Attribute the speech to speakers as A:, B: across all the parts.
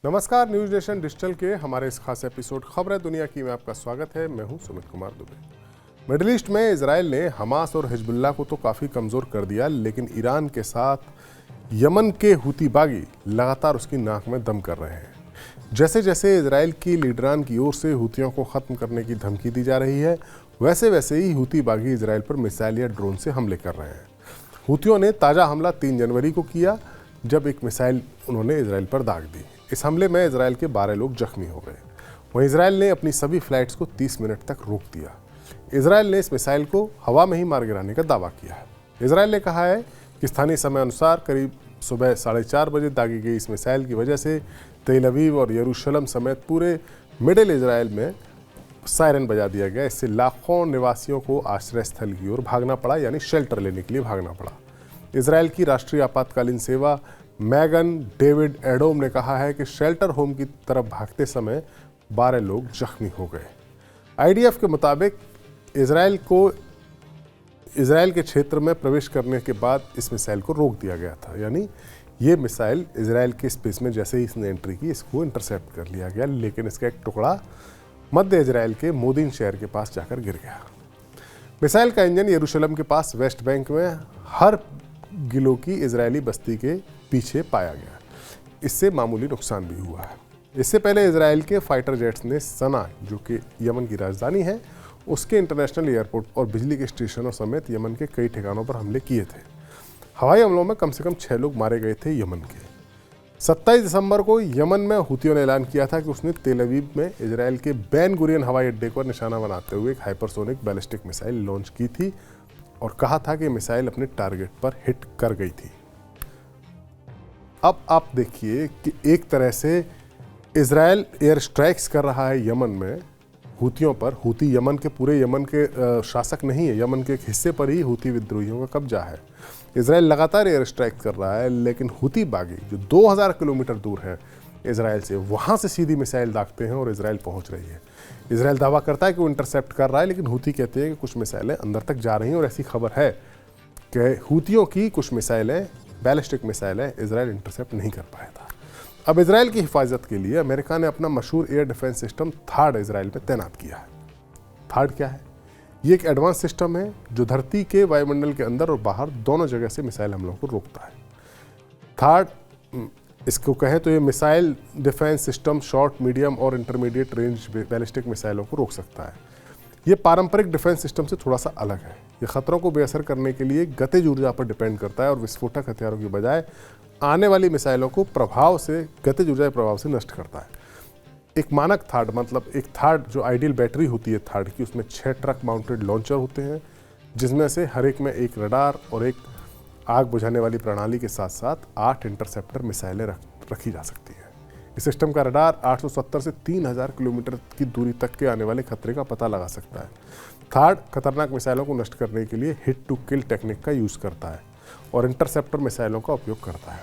A: नमस्कार, news nation digital के हमारे इस खास एपिसोड खबरें दुनिया की में आपका स्वागत है। मैं हूं सुमित कुमार दुबे। मिडिल ईस्ट में इजराइल ने हमास और हिजबुल्लाह को तो काफ़ी कमज़ोर कर दिया, लेकिन ईरान के साथ यमन के हूती बागी लगातार उसकी नाक में दम कर रहे हैं। जैसे जैसे इजराइल की लीडरान की ओर से हूतियों को ख़त्म करने की धमकी दी जा रही है, वैसे वैसे ही हूती बागी इजराइल पर मिसाइल या ड्रोन से हमले कर रहे हैं। हूतियों ने ताज़ा हमला 3 जनवरी को किया, जब एक मिसाइल उन्होंने इजराइल पर दाग दी। इस हमले में इजराइल के 12 लोग जख्मी हो गए। वहीं इजराइल ने अपनी सभी फ्लाइट्स को 30 मिनट तक रोक दिया। इजराइल ने इस मिसाइल को हवा में ही मार गिराने का दावा किया है। इजराइल ने कहा है कि स्थानीय समय अनुसार करीब सुबह 4:30 बजे दागी गई इस मिसाइल की वजह से तेल अवीव और यरूशलेम समेत पूरे मिडिल इजराइल में सायरन बजा दिया गया। इससे लाखों निवासियों को आश्रय स्थल की ओर भागना पड़ा, यानी शेल्टर लेने के लिए भागना पड़ा। इजराइल की राष्ट्रीय आपातकालीन सेवा मैगन डेविड एडोम ने कहा है कि शेल्टर होम की तरफ भागते समय 12 लोग जख्मी हो गए। आईडीएफ के मुताबिक इजराइल के क्षेत्र में प्रवेश करने के बाद इस मिसाइल को रोक दिया गया था, यानी ये मिसाइल इजराइल के स्पेस में जैसे ही इसने एंट्री की, इसको इंटरसेप्ट कर लिया गया, लेकिन इसका एक टुकड़ा मध्य इजराइल के मोदीन शहर के पास जाकर गिर गया। मिसाइल का इंजन यरूशलेम के पास वेस्ट बैंक में हर गिलो की इजरायली बस्ती के पीछे पाया गया। इससे मामूली नुकसान भी हुआ है। इससे पहले इजराइल के फाइटर जेट्स ने सना, जो कि यमन की राजधानी है, उसके इंटरनेशनल एयरपोर्ट और बिजली के स्टेशनों समेत यमन के कई ठिकानों पर हमले किए थे। हवाई हमलों में कम से कम 6 लोग मारे गए थे यमन के। 27 दिसंबर को यमन में हूतियों ने ऐलान किया था कि उसने तेल अवीव में इजराइल के बेन गुरियन हवाई अड्डे को निशाना बनाते हुए एक हाइपरसोनिक बैलिस्टिक मिसाइल लॉन्च की थी और कहा था कि मिसाइल अपने टारगेट पर हिट कर गई थी। अब आप देखिए कि एक तरह से इजराइल एयर स्ट्राइक्स कर रहा है यमन में हूतियों पर। हूती यमन के पूरे यमन के शासक नहीं है, यमन के एक हिस्से पर ही हूती विद्रोहियों का कब्जा है। इजराइल लगातार एयर स्ट्राइक कर रहा है, लेकिन हूती बागी जो 2000 किलोमीटर दूर है इजराइल से, वहाँ से सीधी मिसाइल दागते हैं और इजराइल पहुँच रही है। इजराइल दावा करता है कि वो इंटरसेप्ट कर रहा है, लेकिन हूती कहते हैं कि कुछ मिसाइलें अंदर तक जा रही हैं और ऐसी खबर है कि हूतियों की कुछ मिसाइलें, बैलिस्टिक मिसाइलें, इजराइल इंटरसेप्ट नहीं कर पाया था। अब इजराइल की हिफाजत के लिए अमेरिका ने अपना मशहूर एयर डिफेंस सिस्टम थाड इजराइल में तैनात किया है। थाड क्या है? ये एक एडवांस सिस्टम है जो धरती के वायुमंडल के अंदर और बाहर दोनों जगह से मिसाइल हमलों को रोकता है। थाड, इसको कहें तो ये missile defence system short, medium और इंटरमीडिएट रेंज बैलिस्टिक मिसाइलों को रोक सकता है। ये पारंपरिक डिफेंस सिस्टम से थोड़ा सा अलग है। ये खतरों को बेअसर करने के लिए गतिज ऊर्जा पर डिपेंड करता है और विस्फोटक हथियारों की बजाय आने वाली मिसाइलों को गतिज ऊर्जा के प्रभाव से नष्ट करता है। एक मानक थाड, मतलब एक थाड जो आइडियल बैटरी होती है थाड की, उसमें 6 ट्रक माउंटेड लॉन्चर होते हैं, जिसमें से हर एक में एक रडार और एक आग बुझाने वाली प्रणाली के साथ साथ 8 इंटरसेप्टर मिसाइलें रखी जा सकती हैं। इस सिस्टम का रडार 870 से 3000 किलोमीटर की दूरी तक के आने वाले खतरे का पता लगा सकता है। थाड खतरनाक मिसाइलों को नष्ट करने के लिए हिट टू किल टेक्निक का यूज़ करता है और इंटरसेप्टर मिसाइलों का उपयोग करता है।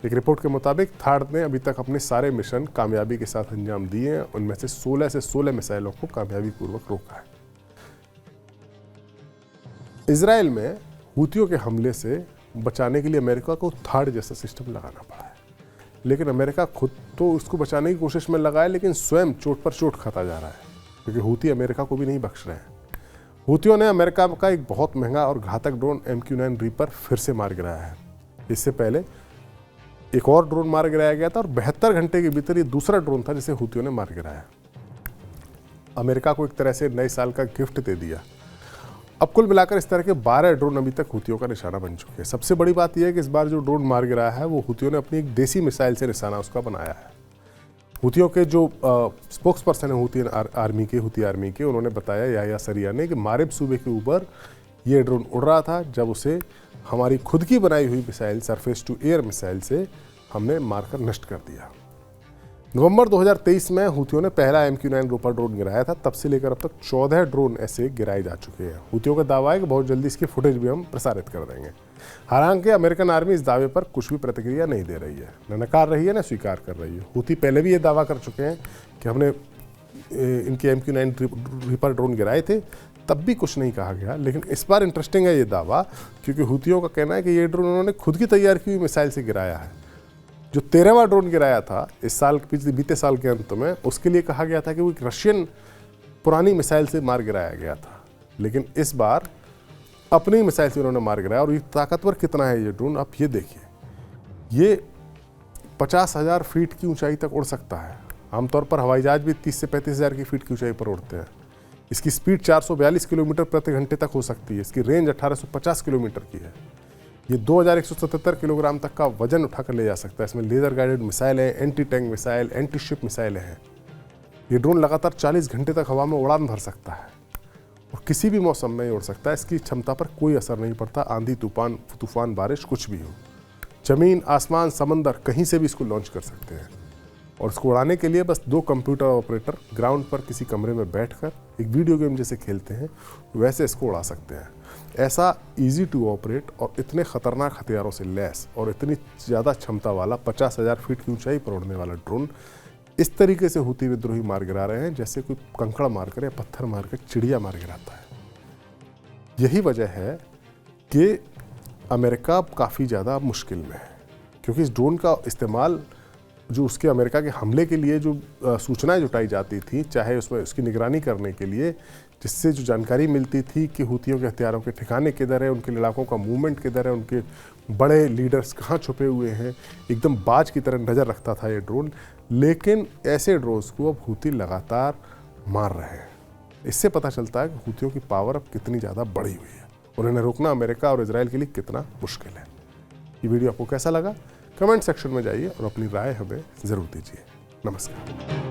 A: एक रिपोर्ट के मुताबिक थाड ने अभी तक अपने सारे मिशन कामयाबी के साथ अंजाम दिए हैं। उनमें से 16 मिसाइलों को कामयाबी पूर्वक रोका है। इजराइल में हूतियों के हमले से बचाने के लिए अमेरिका को थाड जैसा सिस्टम लगाना पड़ा है, लेकिन अमेरिका खुद तो उसको बचाने की कोशिश में लगा है, लेकिन स्वयं चोट पर चोट खाता जा रहा है, क्योंकि हूती अमेरिका को भी नहीं बख्श रहे हैं। हूतियों ने अमेरिका का एक बहुत महंगा और घातक ड्रोन MQ-9 रीपर फिर से मार गिराया है। इससे पहले एक और ड्रोन मार गिराया गया था और 72 घंटे के भीतर ये दूसरा ड्रोन था जिसे हूतियों ने मार गिराया। अमेरिका को एक तरह से नए साल का गिफ्ट दे दिया। अब कुल मिलाकर इस तरह के 12 ड्रोन अभी तक हूतियों का निशाना बन चुके हैं। सबसे बड़ी बात यह है कि इस बार जो ड्रोन मार गिराया है वो हूतियों ने अपनी एक देसी मिसाइल से निशाना उसका बनाया है। हूतियों के जो स्पोक्स पर्सन है हूती आर्मी के, उन्होंने बताया, याह्या सरिया ने, कि मारिब सूबे के ऊपर ये ड्रोन उड़ रहा था जब उसे हमारी खुद की बनाई हुई missile surface to air missile से हमने मारकर नष्ट कर दिया। नवंबर 2023 में हूतियों ने पहला MQ-9 रीपर ड्रोन गिराया था। तब से लेकर अब तक 14 ड्रोन ऐसे गिराए जा चुके हैं। हूतियों का दावा है कि बहुत जल्दी इसकी फुटेज भी हम प्रसारित कर देंगे। हालांकि अमेरिकन आर्मी इस दावे पर कुछ भी प्रतिक्रिया नहीं दे रही है, न नकार रही है न स्वीकार कर रही है। हूती पहले भी ये दावा कर चुके हैं कि हमने इनके MQ-9 रीपर ड्रोन गिराए थे, तब भी कुछ नहीं कहा गया। लेकिन इस बार इंटरेस्टिंग है ये दावा, क्योंकि हूतियों का कहना है कि ये ड्रोन उन्होंने खुद की तैयार की हुई मिसाइल से गिराया है। जो 13वां ड्रोन गिराया था इस साल बीते साल के अंत में, उसके लिए कहा गया था कि वो एक रशियन पुरानी मिसाइल से मार गिराया गया था, लेकिन इस बार अपनी मिसाइल से उन्होंने मार गिराया। और ये ताकतवर कितना है ये ड्रोन, आप ये देखिए, ये 50,000 फीट की ऊंचाई तक उड़ सकता है। आमतौर पर हवाई जहाज भी 30 से 35,000 की फीट की ऊंचाई पर उड़ते हैं। इसकी स्पीड 442 किलोमीटर प्रति घंटे तक हो सकती है। इसकी रेंज 1850 किलोमीटर की है। ये 2177 किलोग्राम तक का वजन उठाकर ले जा सकता है। इसमें लेजर गाइडेड मिसाइलें, anti tank missile, anti ship मिसाइलें हैं। ये ड्रोन लगातार 40 घंटे तक हवा में उड़ान भर सकता है और किसी भी मौसम में उड़ सकता है। इसकी क्षमता पर कोई असर नहीं पड़ता, आंधी तूफान बारिश कुछ भी हो। जमीन, आसमान, समंदर, कहीं से भी इसको लॉन्च कर सकते हैं। और इसको उड़ाने के लिए बस 2 कंप्यूटर ऑपरेटर ग्राउंड पर किसी कमरे में बैठकर एक वीडियो गेम जैसे खेलते हैं वैसे इसको उड़ा सकते हैं। ऐसा इजी टू ऑपरेट और इतने खतरनाक हथियारों से लैस और इतनी ज़्यादा क्षमता वाला 50,000 फीट की ऊंचाई पर उड़ने वाला ड्रोन इस तरीके से हूती विद्रोही मार गिरा रहे हैं जैसे कोई कंकड़ मारकर या पत्थर मारकर चिड़िया मार गिराता है। यही वजह है कि अमेरिका काफ़ी ज़्यादा मुश्किल में है, क्योंकि इस ड्रोन का इस्तेमाल जो उसके अमेरिका के हमले के लिए जो सूचनाएं जुटाई जाती थी, चाहे उसमें उसकी निगरानी करने के लिए, जिससे जो जानकारी मिलती थी कि हूतियों के हथियारों के ठिकाने किधर है, उनके इलाकों का मूवमेंट किधर है, उनके बड़े लीडर्स कहाँ छुपे हुए हैं, एकदम बाज की तरह नज़र रखता था ये ड्रोन। लेकिन ऐसे ड्रोन्स को अब हूती लगातार मार रहे हैं। इससे पता चलता है कि हूतियों की पावर अब कितनी ज़्यादा बढ़ी हुई है और इन्हें रोकना अमेरिका और इजराइल के लिए कितना मुश्किल है। ये वीडियो आपको कैसा लगा, कमेंट सेक्शन में जाइए और अपनी राय हमें ज़रूर दीजिए। नमस्कार।